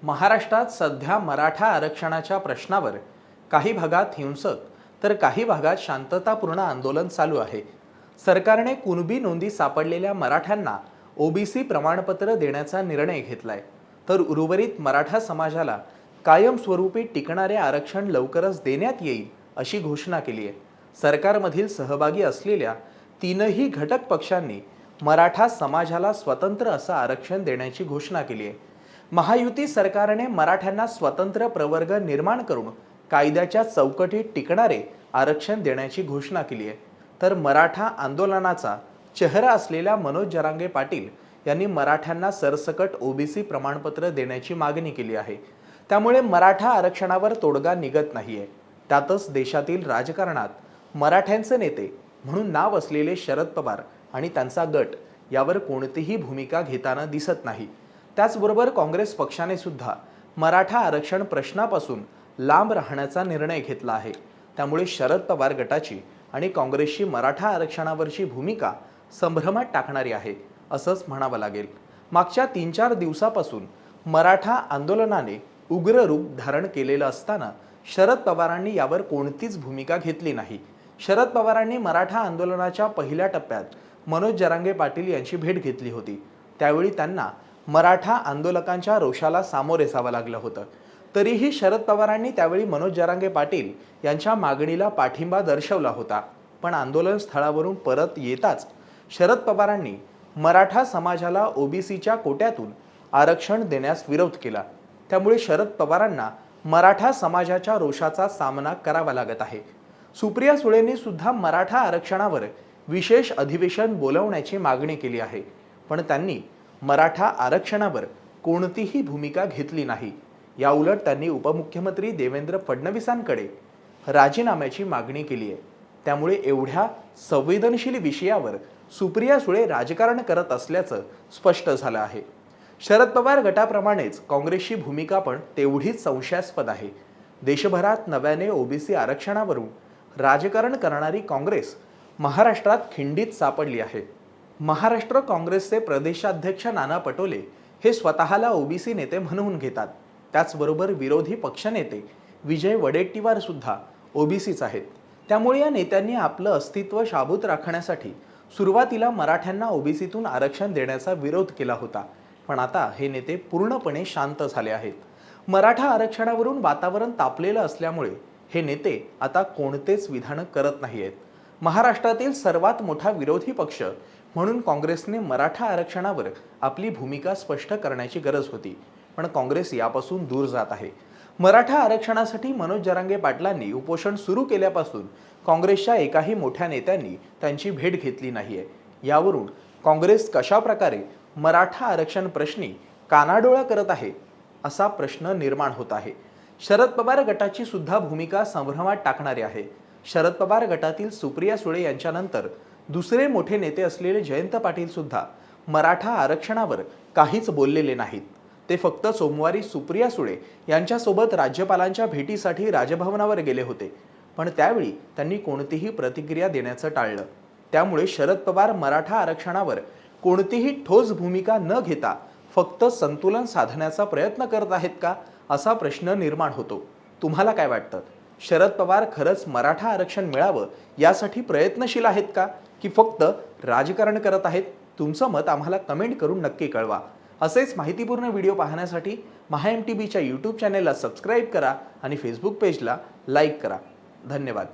महाराष्ट्रात सध्या मराठा आरक्षणाच्या प्रश्नावर काही भागात हिंसक तर काही भागात शांततापूर्ण आंदोलन चालू आहे। सरकारने कुणबी नोंदी सापडलेल्या मराठ्यांना ओबीसी प्रमाणपत्र देण्याचा निर्णय घेतलाय, तर उर्वरित मराठा समाजाला कायमस्वरूपी टिकणारे आरक्षण लवकरच देण्यात येईल अशी घोषणा केली आहे। सरकारमधील सहभागी असलेल्या तीनही घटक पक्षांनी मराठा समाजाला स्वतंत्र असं आरक्षण देण्याची घोषणा केली आहे। महायुती सरकारने मराठ्यांना स्वतंत्र प्रवर्ग निर्माण करून कायद्याच्या चौकटीत टिकणारे आरक्षण देण्याची घोषणा केली आहे। तर मराठा आंदोलनाचा चेहरा असलेल्या मनोज जरांगे पाटील यांनी मराठ्यांना सरसकट ओबीसी प्रमाणपत्र देण्याची मागणी केली आहे। त्यामुळे मराठा आरक्षणावर तोडगा निघत नाहीये। त्यातच देशातील राजकारणात मराठ्यांचे नेते म्हणून नाव असलेले शरद पवार आणि त्यांचा गट यावर कोणतीही भूमिका घेताना दिसत नाही। त्याचबरोबर काँग्रेस पक्षाने सुद्धा मराठा आरक्षण प्रश्नापासून लांब राहण्याचा निर्णय घेतला आहे। त्यामुळे शरद पवार गटाची आणि काँग्रेसची मराठा आरक्षणावरची भूमिका संभ्रमात टाकणारी आहे असंच म्हणावं लागेल। मागच्या 3-4 दिवसापासून मराठा आंदोलनाने उग्र रूप धारण केलेलं असताना शरद पवारांनी यावर कोणतीच भूमिका घेतली नाही। शरद पवारांनी मराठा आंदोलनाच्या पहिल्या टप्प्यात मनोज जरांगे पाटील यांची भेट घेतली होती। त्यावेळी त्यांना मराठा आंदोलकांच्या रोषाला सामोरे जावं लागलं होतं। तरीही शरद पवारांनी त्यावेळी मनोज जरांगे पाटील यांच्या मागणीला पाठिंबा दर्शवला होता। पण आंदोलन स्थळावरून परत येताच शरद पवारांनी मराठा समाजाला ओबीसीच्या कोट्यातून आरक्षण देण्यास विरोध केला। त्यामुळे शरद पवारांना मराठा समाजाच्या रोषाचा सामना करावा लागत आहे। सुप्रिया सुळेंनी सुद्धा मराठा आरक्षणावर विशेष अधिवेशन बोलवण्याची मागणी केली आहे, पण त्यांनी मराठा आरक्षणावर कोणतीही भूमिका घेतली नाही। याउलट त्यांनी उपमुख्यमंत्री देवेंद्र फडणवीसांकडे राजीनाम्याची मागणी केली आहे। त्यामुळे एवढ्या संवेदनशील विषयावर सुप्रिया सुळे राजकारण करत असल्याचं स्पष्ट झालं आहे। शरद पवार गटाप्रमाणेच काँग्रेसची भूमिका पण तेवढीच संशयास्पद आहे। देशभरात नव्याने ओबीसी आरक्षणावरून राजकारण करणारी काँग्रेस महाराष्ट्रात खिंडीत सापडली आहे। महाराष्ट्र काँग्रेसचे प्रदेशाध्यक्ष नाना पटोले हे स्वतःला ओबीसी नेते म्हणवून घेतात। त्याचबरोबर विरोधी पक्षनेते विजय वडेट्टीवार सुद्धा ओबीसीच आहेत। त्यामुळे या नेत्यांनी आपलं अस्तित्व शाबूत राखण्यासाठी सुरुवातीला मराठ्यांना ओबीसीतून आरक्षण देण्याचा विरोध केला होता, पण आता हे नेते पूर्णपणे शांत झाले आहेत। मराठा आरक्षणावरून वातावरण तापलेलं असल्यामुळे हे नेते आता कोणतेच विधान करत नाहीयेत। महाराष्ट्रातील सर्वात मोठा विरोधी पक्ष म्हणून काँग्रेसने मराठा आरक्षणावर आपली भूमिका स्पष्ट करण्याची गरज होती, पण काँग्रेस यापासून दूर जात आहे। मराठा आरक्षणासाठी मनोज जरांगे पाटलांनी उपोषण सुरू केल्यापासून काँग्रेसच्या एकाही मोठ्या नेत्यांनी त्यांची भेट घेतली नाहीये। यावरून काँग्रेस कशा प्रकारे मराठा आरक्षण प्रश्नी कानाडोळा करत आहे असा प्रश्न निर्माण होत आहे। शरद पवार गटाची सुद्धा भूमिका संभ्रमात टाकणारी आहे। शरद पवार गटातील सुप्रिया सुळे यांच्यानंतर दुसरे मोठे नेते असलेले जयंत पाटील सुद्धा मराठा आरक्षणावर काहीच बोललेले नाहीत। ते फक्त सोमवारी सुप्रिया सुळे यांच्यासोबत राज्यपालांच्या भेटीसाठी राजभवनावर गेले होते, पण त्यावेळी त्यांनी कोणतीही प्रतिक्रिया देण्याचं टाळलं। त्यामुळे शरद पवार मराठा आरक्षणावर कोणतीही ठोस भूमिका न घेता फक्त संतुलन साधण्याचा प्रयत्न करत आहेत का असा प्रश्न निर्माण होतो। तुम्हाला काय वाटतं? शरद पवार खरंच मराठा आरक्षण मिळावं यासाठी प्रयत्नशील आहेत का, की फक्त राजकारण करत आहेत? तुमचं मत आम्हाला कमेंट करून नक्की कळवा। असेच माहितीपूर्ण व्हिडिओ पाहण्यासाठी MahaMTBच्या यूट्यूब चॅनेलला सबस्क्राईब करा आणि फेसबुक पेजला लाईक करा। धन्यवाद।